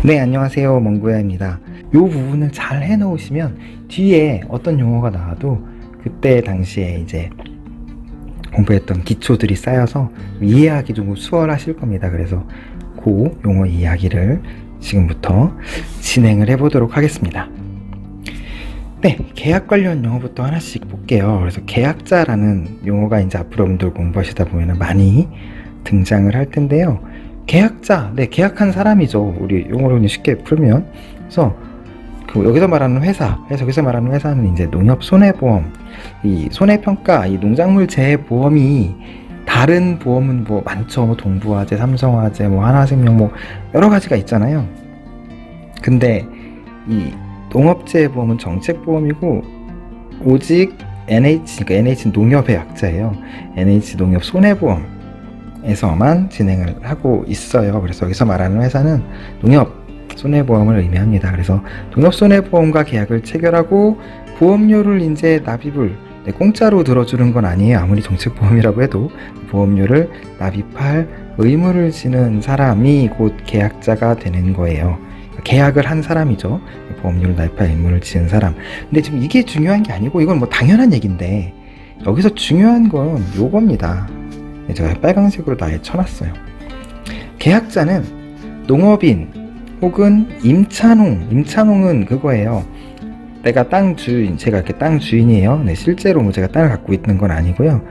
네, 안녕하세요. 멍구야입니다. 요 부분을 잘 해놓으시면 뒤에 어떤 용어가 나와도 그때 당시에 이제 공부했던 기초들이 쌓여서 이해하기 좀 수월하실 겁니다. 그래서 그 용어 이야기를 지금부터 진행을 해보도록 하겠습니다. 네, 계약 관련 용어부터 하나씩 볼게요. 그래서 계약자라는 용어가 이제 앞으로 여러분들 공부하시다 보면 많이 등장을 할 텐데요. 계약자, 네, 계약한 사람이죠. 우리 용어로 쉽게 풀면. 그래서 여기서 말하는 여기서 말하는 회사는 이제 농협 손해보험, 이 손해평가, 이 농작물 재해 보험이 다른 보험은 뭐 많죠. 뭐 동부화재, 삼성화재, 뭐 하나생명, 뭐 여러 가지가 있잖아요. 근데 이 농업재해보험은 정책보험이고 오직 NH, 그러니까 NH는 농협의 약자예요. NH 농협 손해보험 에서만 진행을 하고 있어요. 그래서 여기서 말하는 회사는 농협 손해보험을 의미합니다. 그래서 농협 손해보험과 계약을 체결하고 보험료를 이제 납입을 공짜로 들어주는 건 아니에요. 아무리 정책보험이라고 해도 보험료를 납입할 의무를 지는 사람이 곧 계약자가 되는 거예요. 계약을 한 사람이죠. 보험료를 납입할 의무를 지는 사람. 근데 지금 이게 중요한 게 아니고 이건 뭐 당연한 얘기인데 여기서 중요한 건 요겁니다. 제가 빨간색으로 아예 쳐놨어요. 계약자는 농업인 혹은 임차농은 그거예요. 내가 땅 주인, 제가 이렇게 땅 주인이에요. 네, 실제로 뭐 제가 땅을 갖고 있는 건 아니고요.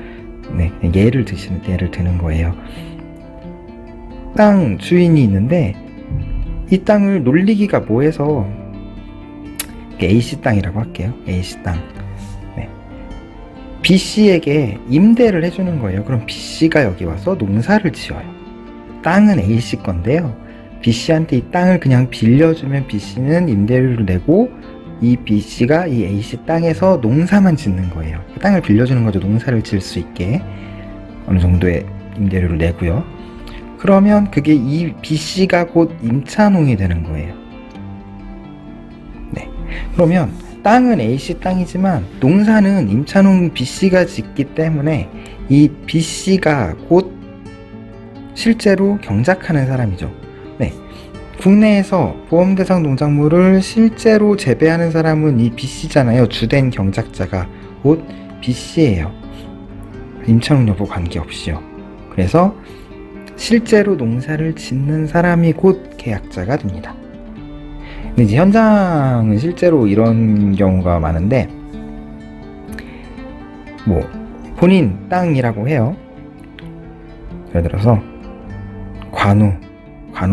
네, 예를 드는 거예요. 땅 주인이 있는데 이 땅을 놀리기가 뭐해서 A씨 땅이라고 할게요. A씨 땅. B씨에게 임대를 해주는 거예요. 그럼 B씨가 여기 와서 농사를 지어요. 땅은 A씨 건데요. B씨한테 이 땅을 그냥 빌려주면 B씨는 임대료를 내고 이 B씨가 이 A씨 땅에서 농사만 짓는 거예요. 땅을 빌려주는 거죠. 농사를 지을 수 있게 어느 정도의 임대료를 내고요. 그러면 그게 이 B씨가 곧 임차농이 되는 거예요. 네. 그러면 땅은 A씨 땅이지만 농사는 임차농 B씨가 짓기 때문에 이 B씨가 곧 실제로 경작하는 사람이죠. 네. 국내에서 보험 대상 농작물을 실제로 재배하는 사람은 이 B씨잖아요. 주된 경작자가 곧 B씨예요. 임차농 여부 관계없이요. 그래서 실제로 농사를 짓는 사람이 곧 계약자가 됩니다. 근데 이제 현장은 실제로 이런 경우가 많은데 뭐 본인 땅이라고 해요. 예를 들어서 관우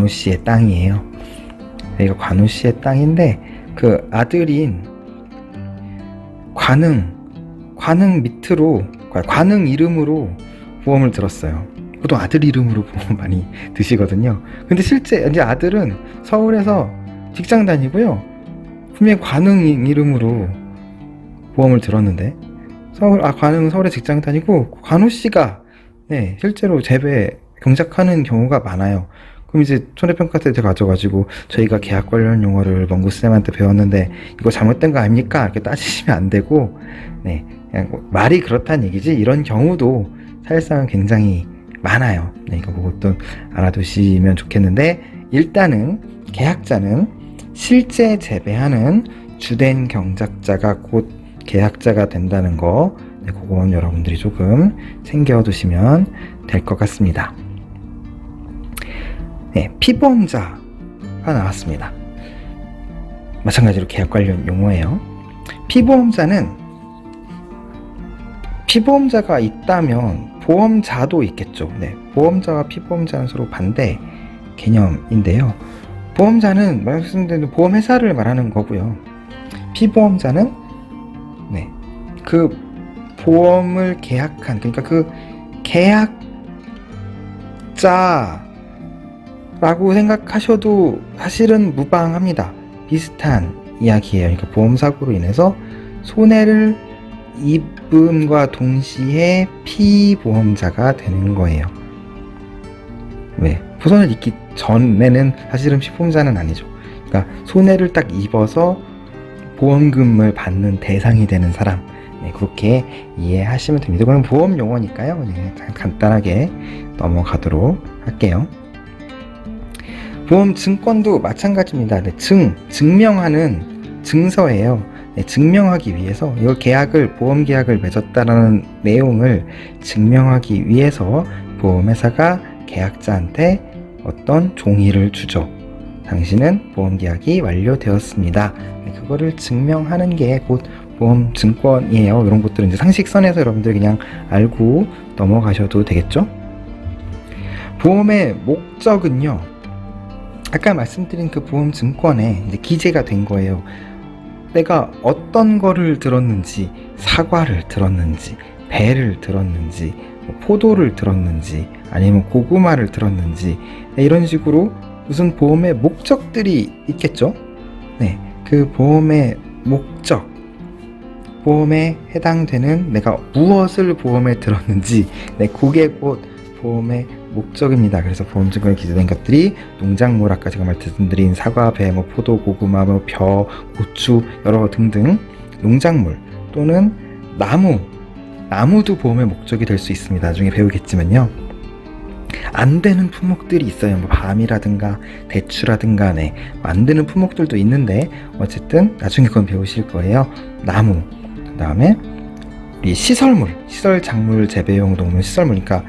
씨의 땅이에요. 여기가 관우 씨의 땅인데 그 아들인 관흥 밑으로 관흥 이름으로 보험을 들었어요. 보통 아들 이름으로 보험 많이 드시거든요. 근데 실제 이제 아들은 서울에서 직장 다니고요. 분명히 관흥 이름으로 보험을 들었는데 관흥은 서울에 직장 다니고 관우 씨가 네, 실제로 재배 경작하는 경우가 많아요. 그럼 이제 손해평가 때 가져가지고 저희가 계약 관련 용어를 멍구쌤한테 배웠는데 이거 잘못된 거 아닙니까? 이렇게 따지시면 안 되고 네, 그냥 말이 그렇다는 얘기지 이런 경우도 사실상 굉장히 많아요. 네, 이거 그것도 알아두시면 좋겠는데 일단은 계약자는 실제 재배하는 주된 경작자가 곧 계약자가 된다는 거, 네, 그건 여러분들이 조금 챙겨두시면 될 것 같습니다. 네, 피보험자가 나왔습니다. 마찬가지로 계약 관련 용어예요. 피보험자가 있다면 보험자도 있겠죠. 네, 보험자와 피보험자는 서로 반대 개념인데요. 보험자는 말씀드린 보험회사를 말하는 거고요. 피보험자는 네, 그 보험을 계약한 그러니까 그 계약자라고 생각하셔도 사실은 무방합니다. 비슷한 이야기예요. 그러니까 보험사고로 인해서 손해를 입음과 동시에 피보험자가 되는 거예요. 네, 손해를 입기 전에는 사실은 피보험자는 아니죠. 그러니까 손해를 딱 입어서 보험금을 받는 대상이 되는 사람, 네, 그렇게 이해하시면 됩니다. 그럼 보험 용어니까요. 네, 간단하게 넘어가도록 할게요. 보험 증권도 마찬가지입니다. 네, 증명하는 증서예요. 네, 증명하기 위해서 이걸 보험 계약을 맺었다는 내용을 증명하기 위해서 보험회사가 계약자한테 어떤 종이를 주죠. 당신은 보험 계약이 완료되었습니다. 네, 그거를 증명하는 게 곧 보험 증권이에요. 이런 것들은 이제 상식선에서 여러분들 그냥 알고 넘어가셔도 되겠죠? 보험의 목적은요, 아까 말씀드린 그 보험 증권에 이제 기재가 된 거예요. 내가 어떤 거를 들었는지, 사과를 들었는지, 배를 들었는지, 포도를 들었는지, 아니면 고구마를 들었는지, 네, 이런 식으로 무슨 보험의 목적들이 있겠죠? 네, 그 보험의 목적, 보험에 해당되는 내가 무엇을 보험에 들었는지, 네, 그게 곧 보험의 목적입니다. 그래서 보험증권에 기재된 것들이 농작물, 아까 제가 말씀드린 사과, 배, 포도, 고구마, 벼, 고추, 여러 등등 농작물 또는 나무도 보험의 목적이 될 수 있습니다. 나중에 배우겠지만요. 안 되는 품목들이 있어요. 밤이라든가 대추라든가, 네, 안 되는 품목들도 있는데 어쨌든 나중에 그건 배우실 거예요. 나무, 그 다음에 우리 시설물, 시설작물 재배용 동물 시설물, 그러니까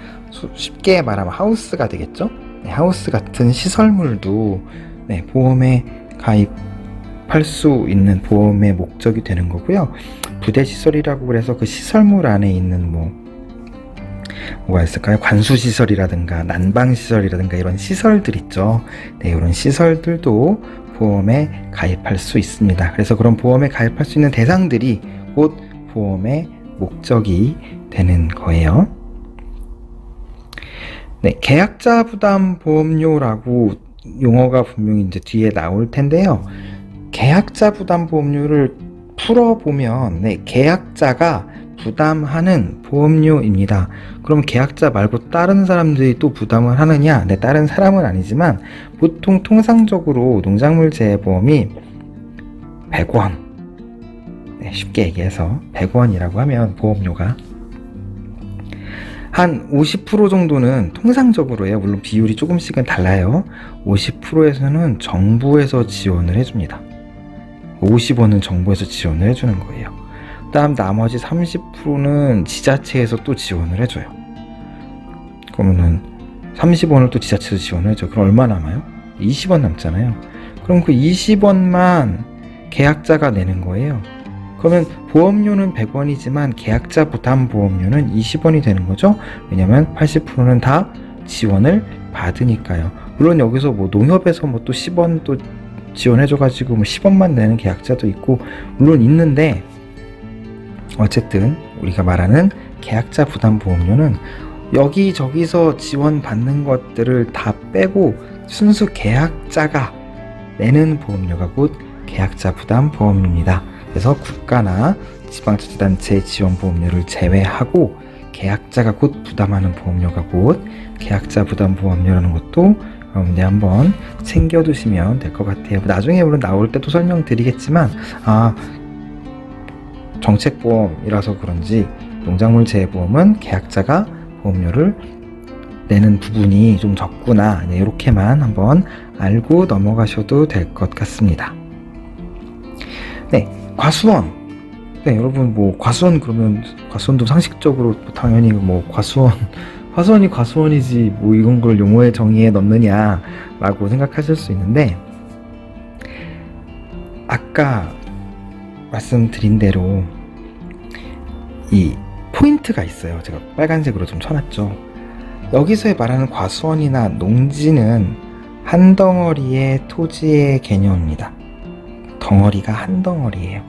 쉽게 말하면 하우스가 되겠죠. 네, 하우스 같은 시설물도 네, 보험에 가입할 수 있는 보험의 목적이 되는 거고요. 부대시설이라고 그래서 그 시설물 안에 있는 뭐가 있을까요? 관수시설이라든가 난방시설이라든가 이런 시설들 있죠. 네, 이런 시설들도 보험에 가입할 수 있습니다. 그래서 그런 보험에 가입할 수 있는 대상들이 곧 보험의 목적이 되는 거예요. 네, 계약자 부담 보험료라고 용어가 분명히 이제 뒤에 나올 텐데요. 계약자 부담 보험료를 풀어보면, 네, 계약자가 부담하는 보험료입니다. 그럼 계약자 말고 다른 사람들이 또 부담을 하느냐? 네, 다른 사람은 아니지만 보통 통상적으로 농작물 재해보험이 100원, 네, 쉽게 얘기해서 100원이라고 하면 보험료가 한 50% 정도는 통상적으로요. 물론 비율이 조금씩은 달라요. 50%에서는 정부에서 지원을 해줍니다. 50원은 정부에서 지원을 해주는 거예요. 그다음 나머지 30%는 지자체에서 또 지원을 해줘요. 그러면은 30원을 또 지자체에서 지원을 해줘. 그럼 얼마 남아요? 20원 남잖아요. 그럼 그 20원만 계약자가 내는 거예요. 그러면 보험료는 100원이지만 계약자 부담 보험료는 20원이 되는 거죠. 왜냐면 80%는 다 지원을 받으니까요. 물론 여기서 농협에서 또 10원 또 지원해줘가지고 10원만 내는 계약자도 있고 물론 있는데, 어쨌든 우리가 말하는 계약자 부담 보험료는 여기저기서 지원받는 것들을 다 빼고 순수 계약자가 내는 보험료가 곧 계약자 부담 보험입니다. 그래서 국가나 지방자치단체 지원 보험료를 제외하고 계약자가 곧 부담하는 보험료가 곧 계약자 부담 보험료라는 것도 여러분들 한번 챙겨두시면 될 것 같아요. 나중에 물론 나올 때도 설명드리겠지만 정책보험이라서 그런지 농작물 재해보험은 계약자가 보험료를 내는 부분이 좀 적구나, 네, 이렇게만 한번 알고 넘어가셔도 될 것 같습니다. 네, 과수원. 네, 여러분 과수원 그러면 과수원도 상식적으로 당연히 과수원이 과수원이지 이건 걸 용어의 정의에 넣느냐라고 생각하실 수 있는데, 아까 말씀드린 대로 이 포인트가 있어요. 제가 빨간색으로 좀 쳐놨죠. 여기서 말하는 과수원이나 농지는 한 덩어리의 토지의 개념입니다. 덩어리가 한 덩어리예요.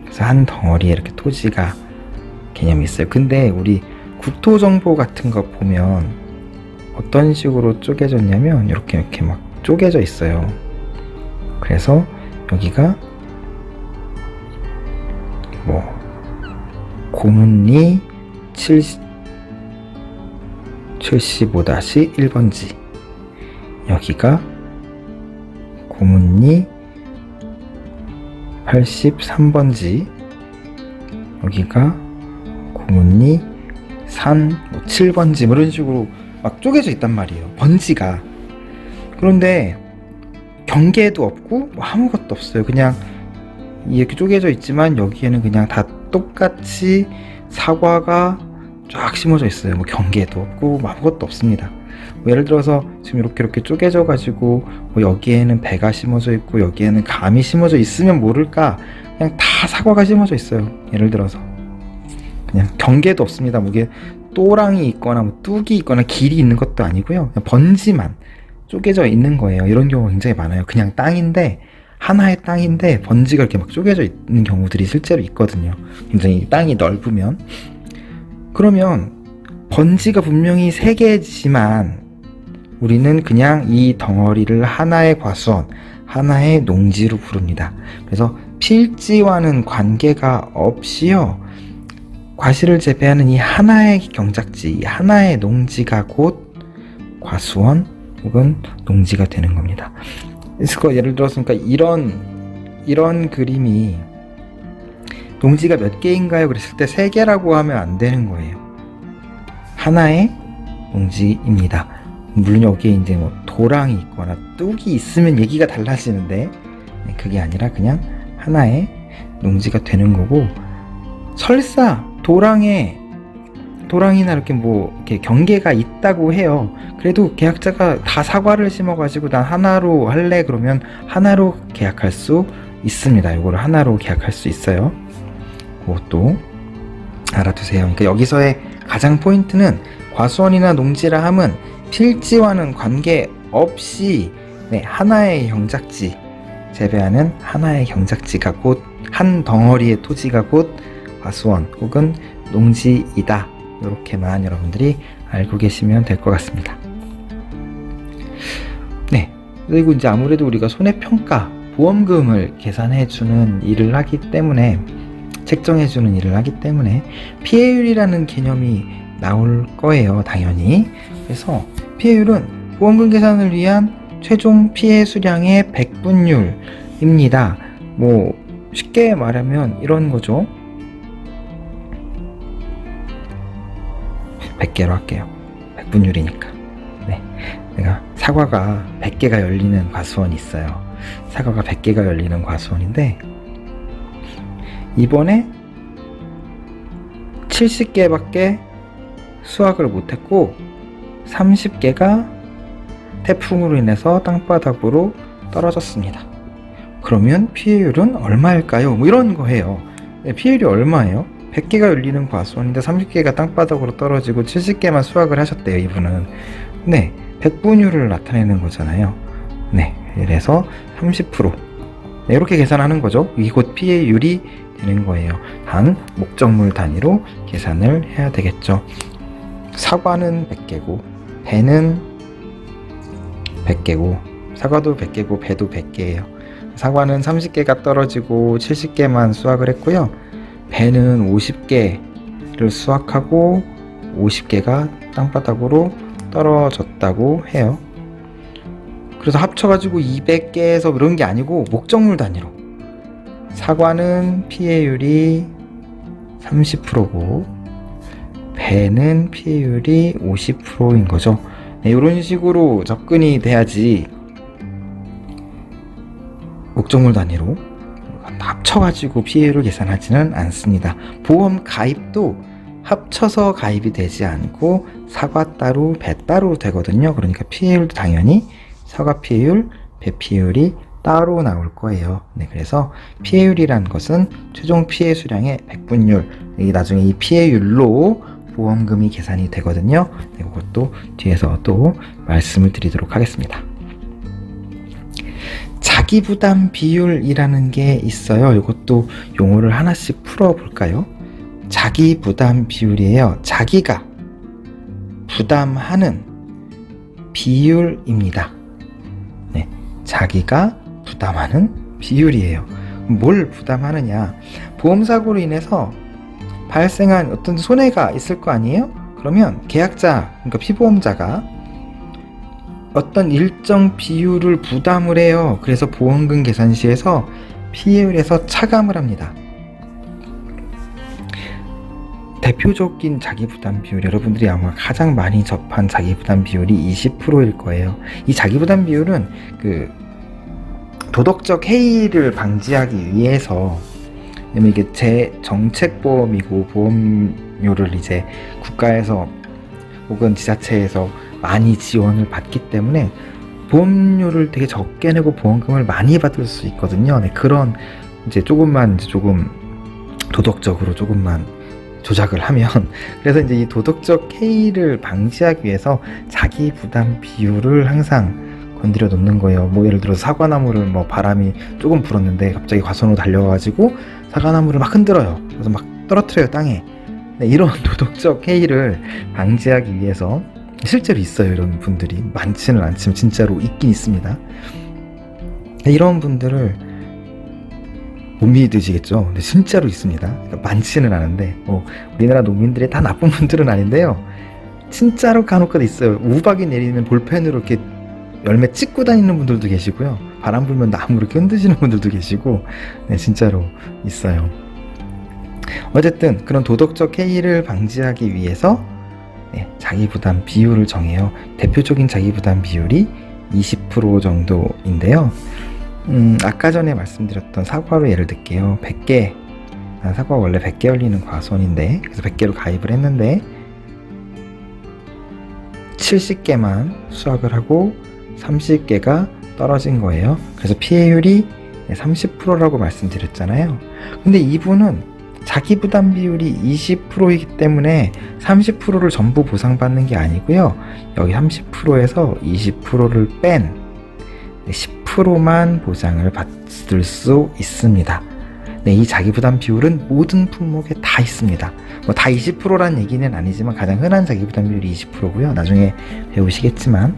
그래서 한 덩어리에 이렇게 토지가 개념이 있어요. 근데 우리 국토정보 같은 거 보면 어떤 식으로 쪼개졌냐면 이렇게 막 쪼개져 있어요. 그래서 여기가 고문리 75-1번지, 여기가 고문리 83번지, 여기가 고문리 7번지 이런 식으로 막 쪼개져 있단 말이에요. 번지가. 그런데 경계도 없고 뭐 아무것도 없어요. 그냥 이렇게 쪼개져 있지만 여기에는 그냥 다 똑같이 사과가 쫙 심어져 있어요. 뭐 경계도 없고 뭐 아무것도 없습니다. 뭐 예를 들어서 지금 이렇게 쪼개져 가지고 뭐 여기에는 배가 심어져 있고 여기에는 감이 심어져 있으면 모를까, 그냥 다 사과가 심어져 있어요. 예를 들어서 그냥 경계도 없습니다. 뭐 이게 또랑이 있거나 뭐 뚝이 있거나 길이 있는 것도 아니고요. 그냥 번지만 쪼개져 있는 거예요. 이런 경우가 굉장히 많아요. 그냥 땅인데, 하나의 땅인데 번지가 이렇게 막 쪼개져 있는 경우들이 실제로 있거든요. 굉장히 땅이 넓으면. 그러면 번지가 분명히 3개지만 우리는 그냥 이 덩어리를 하나의 과수원, 하나의 농지로 부릅니다. 그래서 필지와는 관계가 없이요, 과실을 재배하는 이 하나의 경작지, 하나의 농지가 곧 과수원 혹은 농지가 되는 겁니다. 그래서 예를 들어서 그러니까 이런 그림이 농지가 몇 개인가요? 그랬을 때 3개라고 하면 안 되는 거예요. 하나의 농지입니다. 물론 여기에 이제 뭐 도랑이 있거나 뚝이 있으면 얘기가 달라지는데, 그게 아니라 그냥 하나의 농지가 되는 거고, 설사 도랑이나 이렇게 뭐 이렇게 경계가 있다고 해요. 그래도 계약자가 다 사과를 심어가지고 난 하나로 할래 그러면 하나로 계약할 수 있습니다. 이거를 하나로 계약할 수 있어요. 그것도 알아두세요. 그러니까 여기서의 가장 포인트는 과수원이나 농지라 함은 필지와는 관계없이 하나의 경작지, 재배하는 하나의 경작지가 곧 한 덩어리의 토지가 곧 과수원 혹은 농지이다. 이렇게만 여러분들이 알고 계시면 될 것 같습니다. 네, 그리고 이제 아무래도 우리가 손해평가, 보험금을 계산해주는 일을 하기 때문에, 책정해주는 일을 하기 때문에 피해율이라는 개념이 나올 거예요, 당연히. 그래서 피해율은 보험금 계산을 위한 최종 피해 수량의 백분율입니다. 뭐 쉽게 말하면 이런 거죠. 100개로 할게요. 백분율이니까. 네, 내가 사과가 100개가 열리는 과수원이 있어요. 사과가 100개가 열리는 과수원인데 이번에 70개밖에 수확을 못했고 30개가 태풍으로 인해서 땅바닥으로 떨어졌습니다. 그러면 피해율은 얼마일까요? 뭐 이런 거예요. 피해율이 얼마예요? 100개가 열리는 과수원인데 30개가 땅바닥으로 떨어지고 70개만 수확을 하셨대요, 이분은. 네, 백분율을 나타내는 거잖아요. 네, 그래서 30%. 네, 이렇게 계산하는 거죠. 이게 곧 피해율이 되는 거예요. 단 목적물 단위로 계산을 해야 되겠죠. 사과는 100개고 배는 100개고, 사과도 100개고 배도 100개예요. 사과는 30개가 떨어지고 70개만 수확을 했고요. 배는 50개를 수확하고 50개가 땅바닥으로 떨어졌다고 해요. 그래서 합쳐가지고 200개에서 그런 게 아니고 목적물 단위로. 사과는 피해율이 30%고 배는 피해율이 50%인 거죠. 네, 이런 식으로 접근이 돼야지 목적물 단위로 합쳐가지고 피해율을 계산하지는 않습니다. 보험 가입도 합쳐서 가입이 되지 않고 사과 따로 배 따로 되거든요. 그러니까 피해율도 당연히 사과 피해율, 배 피해율이 따로 나올 거예요. 네, 그래서 피해율이란 것은 최종 피해 수량의 백분율, 나중에 이 피해율로 보험금이 계산이 되거든요. 네, 그것도 뒤에서 또 말씀을 드리도록 하겠습니다. 자기부담 비율이라는 게 있어요. 이것도 용어를 하나씩 풀어볼까요? 자기부담 비율이에요. 자기가 부담하는 비율입니다. 네, 자기가 부담하는 비율이에요. 뭘 부담하느냐? 보험사고로 인해서 발생한 어떤 손해가 있을 거 아니에요? 그러면 계약자, 그러니까 피보험자가 어떤 일정 비율을 부담을 해요. 그래서 보험금 계산 시에서 피해율에서 차감을 합니다. 대표적인 자기부담 비율, 여러분들이 아마 가장 많이 접한 자기부담 비율이 20%일 거예요. 이 자기부담 비율은 도덕적 해이를 방지하기 위해서, 왜냐면 이게 제 정책보험이고 보험료를 이제 국가에서 혹은 지자체에서 많이 지원을 받기 때문에 보험료를 되게 적게 내고 보험금을 많이 받을 수 있거든요. 네, 그런 이제 조금 도덕적으로 조금만 조작을 하면 그래서 이제 이 도덕적 해이를 방지하기 위해서 자기 부담 비율을 항상 건드려 놓는 거예요. 뭐 예를 들어서 사과나무를 뭐 바람이 조금 불었는데 갑자기 과선으로 달려가지고 사과나무를 막 흔들어요. 그래서 막 떨어뜨려요, 땅에. 네, 이런 도덕적 해이를 방지하기 위해서 실제로 있어요. 이런 분들이 많지는 않지만 진짜로 있긴 있습니다. 이런 분들을 못 믿으시겠죠? 근데 진짜로 있습니다. 그러니까 많지는 않은데 우리나라 농민들이 다 나쁜 분들은 아닌데요. 진짜로 간혹가다 있어요. 우박이 내리는 볼펜으로 이렇게 열매 찍고 다니는 분들도 계시고요. 바람 불면 나무 이렇게 흔드시는 분들도 계시고, 네, 진짜로 있어요. 어쨌든 그런 도덕적 해이를 방지하기 위해서 자기 부담 비율을 정해요. 대표적인 자기 부담 비율이 20% 정도인데요. 아까 전에 말씀드렸던 사과로 예를 들게요. 100개, 사과 원래 100개 열리는 과선인데, 그래서 100개로 가입을 했는데 70개만 수확을 하고 30개가 떨어진 거예요. 그래서 피해율이 30%라고 말씀드렸잖아요. 근데 이분은 자기 부담 비율이 20%이기 때문에 30%를 전부 보상받는 게 아니고요. 여기 30%에서 20%를 뺀 10%만 보상을 받을 수 있습니다. 네, 이 자기 부담 비율은 모든 품목에 다 있습니다. 뭐 다 20%라는 얘기는 아니지만 가장 흔한 자기 부담 비율이 20%고요. 나중에 배우시겠지만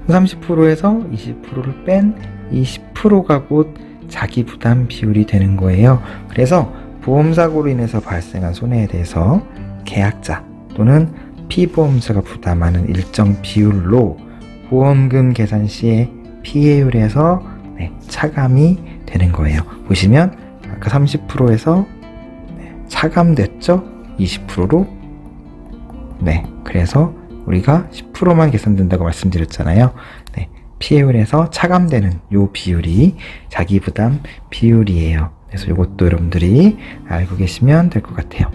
30%에서 20%를 뺀 20%가 곧 자기 부담 비율이 되는 거예요. 그래서 보험사고로 인해서 발생한 손해에 대해서 계약자 또는 피보험자가 부담하는 일정 비율로 보험금 계산 시에 피해율에서 차감이 되는 거예요. 보시면 아까 30%에서 차감됐죠? 20%로. 네, 그래서 우리가 10%만 계산된다고 말씀드렸잖아요. 네, 피해율에서 차감되는 요 비율이 자기 부담 비율이에요. 그래서 이것도 여러분들이 알고 계시면 될 것 같아요.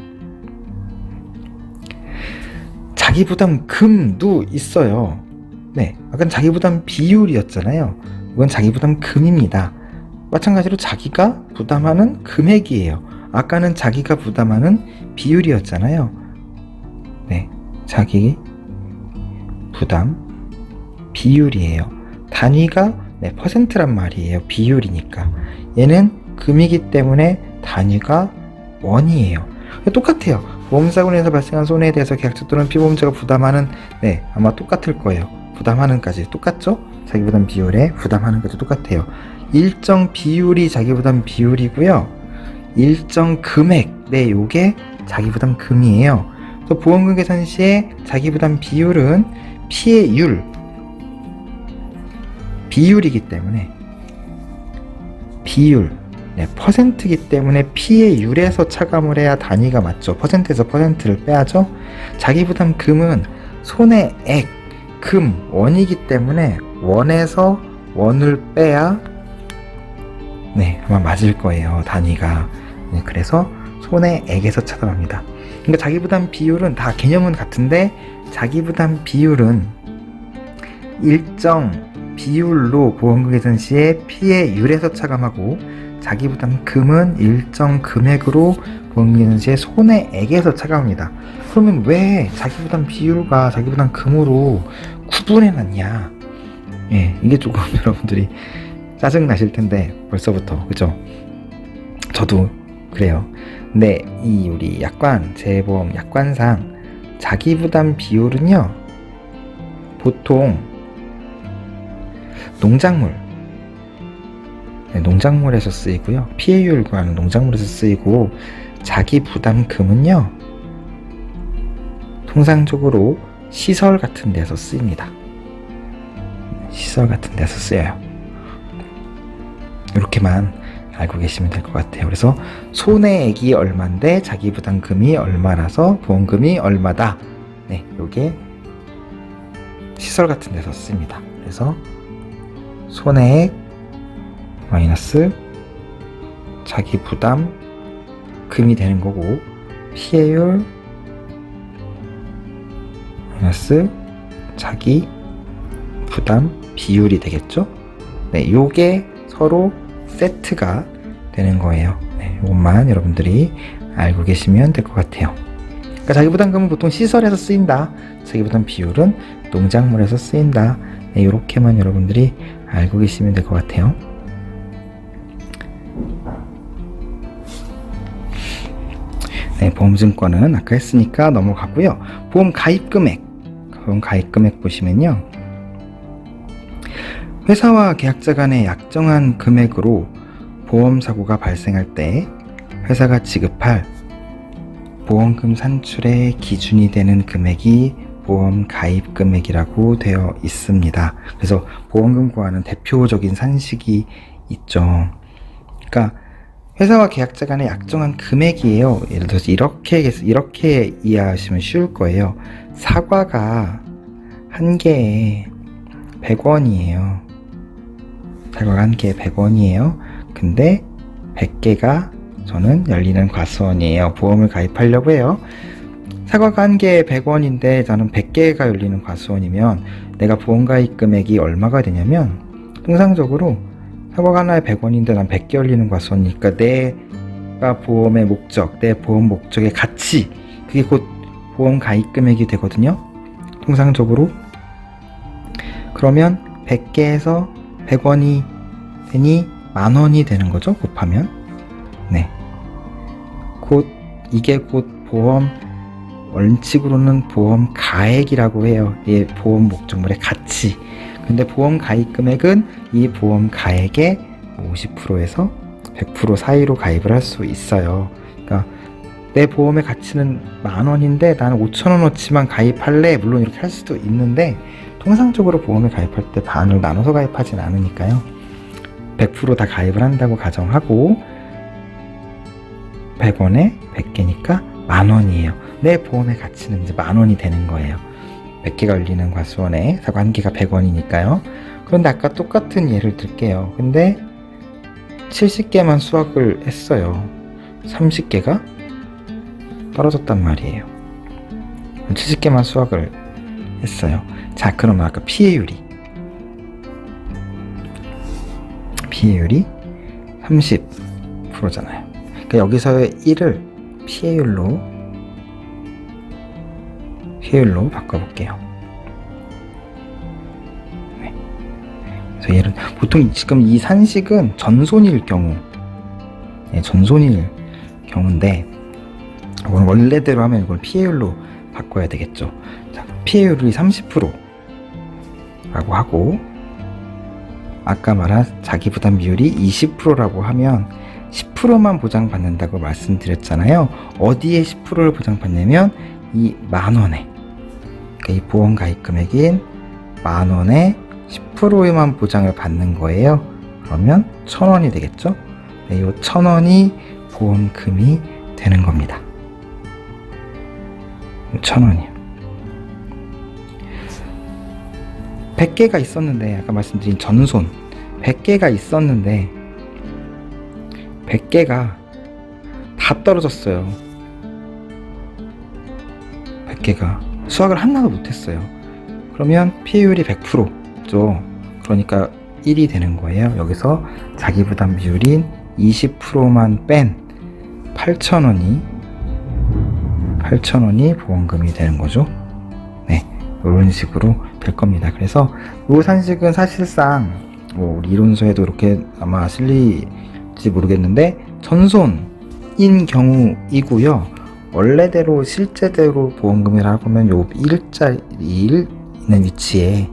자기 부담 금도 있어요. 네, 아까 자기 부담 비율이었잖아요. 이건 자기 부담 금입니다. 마찬가지로 자기가 부담하는 금액이에요. 아까는 자기가 부담하는 비율이었잖아요. 네, 자기 부담 비율이에요. 단위가 퍼센트란 말이에요. 비율이니까. 얘는 금이기 때문에 단위가 원이에요. 똑같아요. 보험사고로 인해서 발생한 손해에 대해서 계약자 또는 피보험자가 부담하는, 아마 똑같을 거예요. 부담하는까지 똑같죠? 자기부담 비율에 부담하는까지 똑같아요. 일정 비율이 자기부담 비율이고요. 일정 금액, 요게 자기부담 금이에요. 또 보험금 계산 시에 자기부담 비율은 피해율, 비율이기 때문에 비율, 퍼센트이기 때문에 피해율에서 차감을 해야 단위가 맞죠. 퍼센트에서 퍼센트를 빼야죠. 자기부담 금은 손해액, 금, 원이기 때문에 원에서 원을 빼야 아마 맞을 거예요. 단위가. 그래서 손해액에서 차감합니다. 그러니까 자기부담 비율은 다 개념은 같은데 자기부담 비율은 일정 비율로 보험금 계산 시에 피해율에서 차감하고 자기부담 금은 일정 금액으로 보험금 계산 시에 손해액에서 차감합니다. 그러면 왜 자기부담 비율과 자기부담 금으로 구분해놨냐? 이게 조금 여러분들이 짜증 나실 텐데 벌써부터, 그죠? 저도 그래요. 근데 이 우리 약관, 재보험 약관상 자기부담 비율은요, 보통 농작물에서 쓰이고요. 피해율 구하는 농작물에서 쓰이고, 자기부담금은요, 통상적으로 시설 같은 데서 쓰입니다. 시설 같은 데서 쓰여요. 이렇게만 알고 계시면 될 것 같아요. 그래서 손해액이 얼마인데 자기부담금이 얼마라서 보험금이 얼마다. 요게 시설 같은 데서 씁니다. 그래서 손해액 마이너스 자기 부담 금이 되는 거고, 피해율 마이너스 자기 부담 비율이 되겠죠? 네, 요게 서로 세트가 되는 거예요. 네, 요것만 여러분들이 알고 계시면 될 것 같아요. 그러니까 자기부담금은 보통 시설에서 쓰인다. 자기부담 비율은 농작물에서 쓰인다. 네, 요렇게만 여러분들이 알고 계시면 될 것 같아요. 네, 보험증권은 아까 했으니까 넘어가고요. 보험 가입 금액 보시면요. 회사와 계약자 간의 약정한 금액으로 보험사고가 발생할 때 회사가 지급할 보험금 산출의 기준이 되는 금액이 보험 가입 금액이라고 되어 있습니다. 그래서 보험금 구하는 대표적인 산식이 있죠. 그러니까 회사와 계약자 간의 약정한 금액이에요. 예를 들어서 이렇게 이해하시면 쉬울 거예요. 사과가 한 개에 100원이에요. 사과가 한 개에 100원이에요. 근데 100개가 저는 열리는 과수원이에요. 보험을 가입하려고 해요. 사과가 한 개에 100원인데 저는 100개가 열리는 과수원이면 내가 보험 가입 금액이 얼마가 되냐면, 통상적으로 사과가 하나에 100원인데 난 100개 열리는 과수원이니까 내가 보험의 목적, 내 보험 목적의 가치, 그게 곧 보험 가입 금액이 되거든요. 통상적으로. 그러면 100개에서 100원이 되니 10,000원이 되는 거죠. 곱하면. 네. 이게 곧 보험, 원칙으로는 보험 가액이라고 해요. 이 보험 목적물의 가치. 근데 보험 가입 금액은 이 보험 가액의 50%에서 100% 사이로 가입을 할 수 있어요. 그러니까 내 보험의 가치는 10,000원인데 나는 5,000원어치만 가입할래. 물론 이렇게 할 수도 있는데, 통상적으로 보험에 가입할 때 반을 나눠서 가입하진 않으니까요. 100% 다 가입을 한다고 가정하고 100원에 100개니까 10,000원이에요. 내 보험의 가치는 이제 10,000원이 되는 거예요. 100개가 열리는 과수원에 사과 한 개가 100원이니까요. 그런데 아까 똑같은 예를 들게요. 근데 70개만 수확을 했어요. 30개가 떨어졌단 말이에요. 70개만 수확을 했어요. 자, 그러면 아까 피해율이 30%잖아요. 그러니까 여기서의 1을 피해율로 바꿔볼게요. 네. 그래서 얘는 보통 지금 이 산식은 전손일 경우, 네, 전손일 경우인데, 이건 원래대로 하면 이걸 피해율로 바꿔야 되겠죠. 자, 피해율이 30%라고 하고, 아까 말한 자기부담 비율이 20%라고 하면 10%만 보장받는다고 말씀드렸잖아요. 어디에 10%를 보장받냐면 이 10,000원에, 그러니까 이 보험 가입 금액인 10,000원에 10%에만 보장을 받는 거예요. 그러면 1,000원이 되겠죠. 네, 이 1,000원이 보험금이 되는 겁니다. 1,000원이요. 100개가 있었는데, 아까 말씀드린 전손 100개가 있었는데 100개가 다 떨어졌어요. 100개가 수확을 하나도 못했어요. 그러면 피해율이 100%죠. 그러니까 1이 되는 거예요. 여기서 자기부담 비율인 20%만 뺀 8,000원이 보험금이 되는 거죠. 네, 이런 식으로 될 겁니다. 그래서 이 산식은 사실상 뭐 이론서에도 이렇게 아마 실릴지 모르겠는데 전손인 경우이고요. 원래대로 실제대로 보험금이라고 하면 요 1자리 1 있는 위치에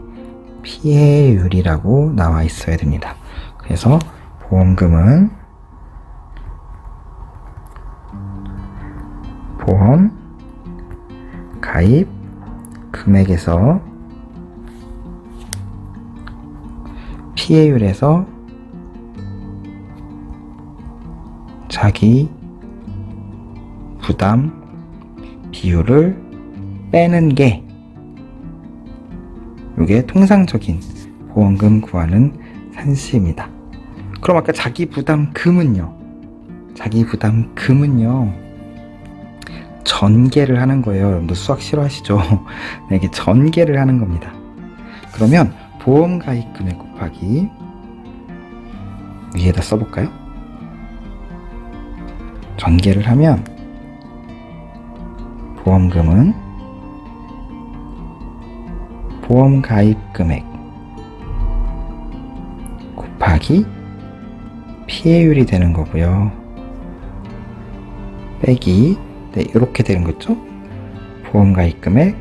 피해율이라고 나와 있어야 됩니다. 그래서 보험금은 보험 가입 금액에서 피해율에서 자기 부담 비율을 빼는 게 이게 통상적인 보험금 구하는 산식입니다. 그럼 아까 자기 부담금은요? 자기 부담금은요, 전개를 하는 거예요. 여러분들 수학 싫어하시죠? 네, 이게 전개를 하는 겁니다. 그러면 보험 가입 금액 곱하기 위에다 써볼까요? 전개를 하면 보험금은 보험 가입 금액 곱하기 피해율이 되는 거고요. 빼기, 네, 이렇게 되는 거죠. 보험 가입 금액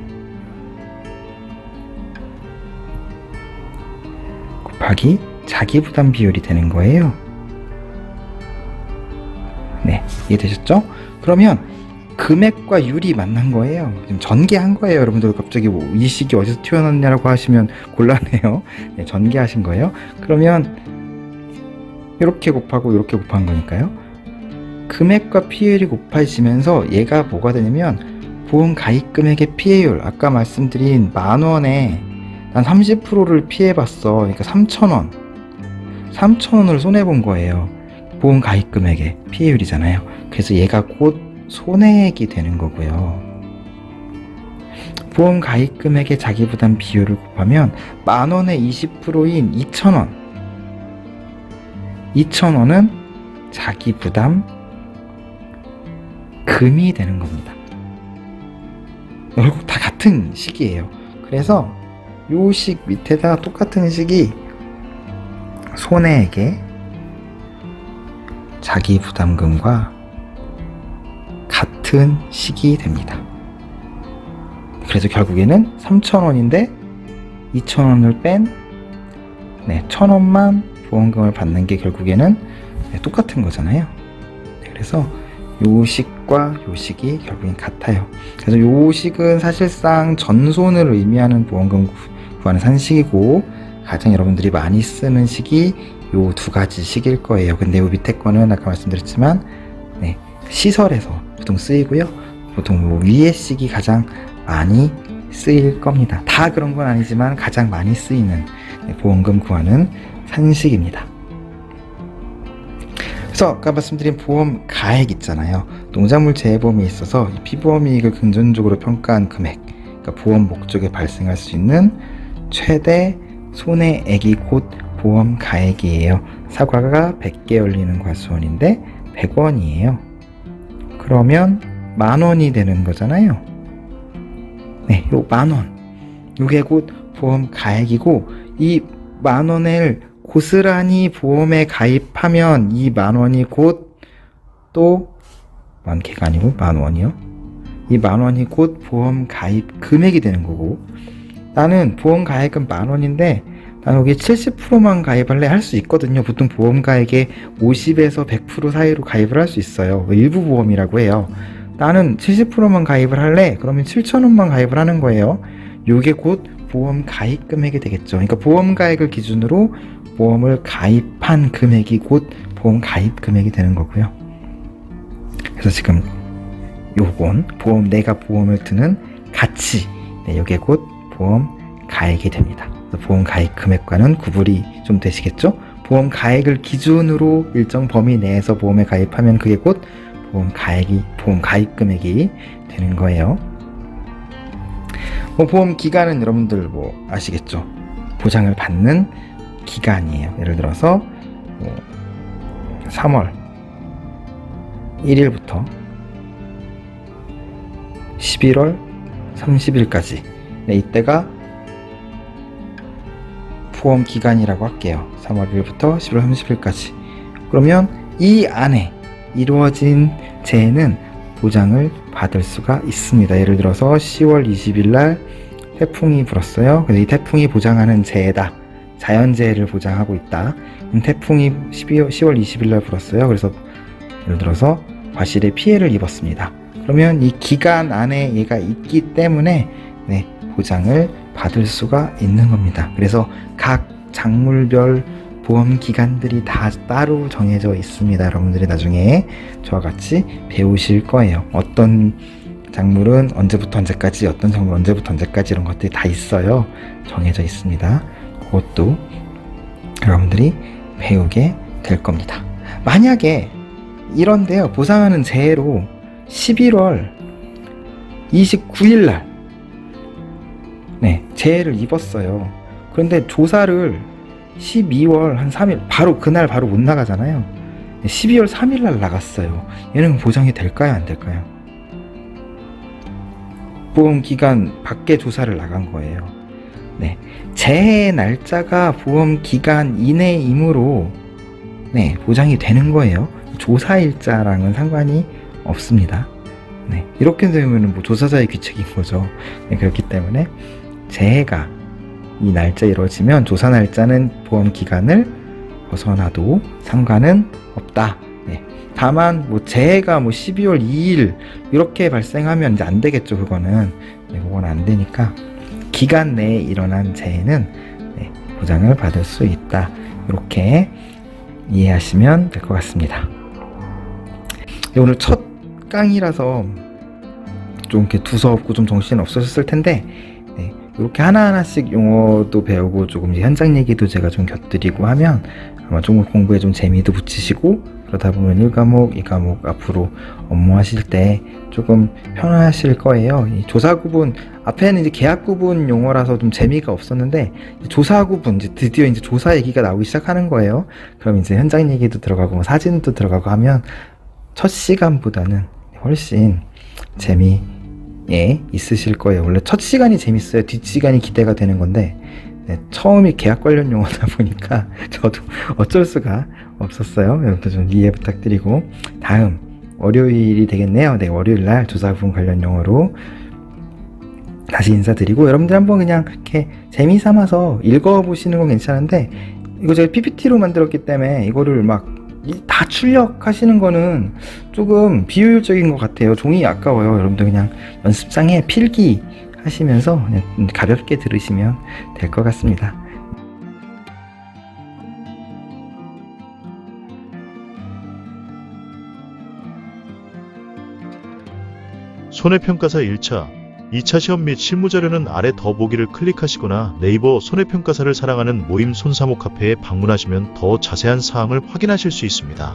곱하기 자기 부담 비율이 되는 거예요. 네, 이해되셨죠? 그러면 금액과 율이 만난 거예요. 지금 전개한 거예요. 여러분들 갑자기 뭐 이 식이 어디서 튀어나왔냐라고 하시면 곤란해요. 네, 전개하신 거예요. 그러면 이렇게 곱하고 이렇게 곱한 거니까요. 금액과 피해율이 곱해지면서 얘가 뭐가 되냐면 보험 가입 금액의 피해율, 아까 말씀드린 10,000원에 난 30%를 피해봤어. 그러니까 3,000원. 3,000원을 손해본 거예요. 보험 가입 금액의 피해율이잖아요. 그래서 얘가 곧 손해액이 되는 거고요. 보험 가입 금액의 자기 부담 비율을 곱하면 10,000원에 20%인 2,000원. 2,000원은 자기 부담 금이 되는 겁니다. 결국 다 같은 식이에요. 그래서 요 식 밑에다가 똑같은 식이 손해액의 자기 부담금과 같은 식이 됩니다. 그래서 결국에는 3,000원인데 2,000원을 뺀 1,000원만 보험금을 받는 게 결국에는 똑같은 거잖아요. 그래서 요 식과 요 식이 결국엔 같아요. 그래서 요 식은 사실상 전손을 의미하는 보험금 구하는 산식이고, 가장 여러분들이 많이 쓰는 식이 요 두 가지 식일 거예요. 근데 요 밑에 거는 아까 말씀드렸지만 시설에서 보통 쓰이고요. 보통 뭐 위에 식이 가장 많이 쓰일 겁니다. 다 그런 건 아니지만 가장 많이 쓰이는 보험금 구하는 산식입니다. 그래서 아까 말씀드린 보험 가액 있잖아요. 농작물 재해보험에 있어서 이 피보험 이익을 금전적으로 평가한 금액, 그러니까 보험 목적에 발생할 수 있는 최대 손해액이 곧 보험 가액이에요. 사과가 100개 열리는 과수원인데 100원이에요. 그러면 10,000원이 되는 거잖아요. 네, 요 10,000원. 요게 곧 보험 가액이고, 이 10,000원을 고스란히 보험에 가입하면 이 10,000원이 곧 또 10,000개가 아니고 10,000원이요. 이 10,000원이 곧 보험 가입 금액이 되는 거고, 나는 보험 가액은 10,000원인데 난 여기 70%만 가입할래 할 수 있거든요. 보통 보험 가액의 50에서 100% 사이로 가입을 할 수 있어요. 일부 보험이라고 해요. 나는 70%만 가입을 할래? 그러면 7,000원만 가입을 하는 거예요. 요게 곧 보험 가입 금액이 되겠죠. 그러니까 보험 가액을 기준으로 보험을 가입한 금액이 곧 보험 가입 금액이 되는 거고요. 그래서 지금 요건 내가 보험을 드는 가치, 요게 곧 보험 가액이 됩니다. 그래서 보험 가입 금액과는 구분이 좀 되시겠죠? 보험 가액을 기준으로 일정 범위 내에서 보험에 가입하면 그게 곧 보험 가입 금액이 되는 거예요. 보험 기간은 여러분들 아시겠죠? 보장을 받는 기간이에요. 예를 들어서 3월 1일부터 11월 30일까지 이때가 보험 기간이라고 할게요. 3월 1일부터 11월 30일까지. 그러면 이 안에 이루어진 재해는 보장을 받을 수가 있습니다. 예를 들어서 10월 20일 날 태풍이 불었어요. 그래서 이 태풍이 보장하는 재해다. 자연재해를 보장하고 있다. 태풍이 10월 20일 날 불었어요. 그래서 예를 들어서 과실에 피해를 입었습니다. 그러면 이 기간 안에 얘가 있기 때문에 보장을 받을 수가 있는 겁니다. 그래서 각 작물별 보험 기간들이 다 따로 정해져 있습니다. 여러분들이 나중에 저와 같이 배우실 거예요. 어떤 작물은 언제부터 언제까지, 어떤 작물은 언제부터 언제까지, 이런 것들이 다 있어요. 정해져 있습니다. 그것도 여러분들이 배우게 될 겁니다. 만약에 이런데요, 보상하는 재해로 11월 29일 날 재해를 입었어요. 그런데 조사를 12월 한 3일 그날 바로 못 나가잖아요. 12월 3일 날 나갔어요. 얘는 보장이 될까요, 안 될까요? 보험 기간 밖에 조사를 나간 거예요. 재해 날짜가 보험 기간 이내이므로 보장이 되는 거예요. 조사일자랑은 상관이 없습니다. 이렇게 되면 뭐 조사자의 귀책인 거죠. 그렇기 때문에 재해가 이 날짜에 이루어지면 조사 날짜는 보험 기간을 벗어나도 상관은 없다. 다만 뭐 재해가 뭐 12월 2일 이렇게 발생하면 이제 안 되겠죠. 그건 안 되니까 기간 내에 일어난 재해는 보장을 받을 수 있다. 이렇게 이해하시면 될 것 같습니다. 오늘 첫 강의라서 좀 이렇게 두서없고 좀 정신 없으셨을 텐데 이렇게 하나하나씩 용어도 배우고 조금 현장 얘기도 제가 좀 곁들이고 하면 아마 좀 공부에 좀 재미도 붙이시고 그러다 보면 1과목, 2과목 앞으로 업무하실 때 조금 편하실 거예요. 이 조사 구분 앞에는 이제 계약 구분 용어라서 좀 재미가 없었는데 조사 구분 이제 드디어 이제 조사 얘기가 나오기 시작하는 거예요. 그럼 이제 현장 얘기도 들어가고 뭐 사진도 들어가고 하면 첫 시간보다는 훨씬 있으실 거예요. 원래 첫 시간이 재밌어요. 뒷 시간이 기대가 되는 건데 처음이 계약 관련 용어다 보니까 저도 어쩔 수가 없었어요. 여러분들 좀 이해 부탁드리고 다음 월요일이 되겠네요. 월요일 날 조사부분 관련 용어로 다시 인사드리고 여러분들 한번 그냥 이렇게 재미삼아서 읽어보시는 건 괜찮은데 이거 제가 PPT로 만들었기 때문에 이거를 막 다 출력하시는 거는 조금 비효율적인 것 같아요. 종이 아까워요. 여러분들 그냥 연습장에 필기 하시면서 그냥 가볍게 들으시면 될 것 같습니다. 손해평가사 1차, 2차 시험 및 실무자료는 아래 더보기를 클릭하시거나 네이버 손해평가사를 사랑하는 모임 손사모 카페에 방문하시면 더 자세한 사항을 확인하실 수 있습니다.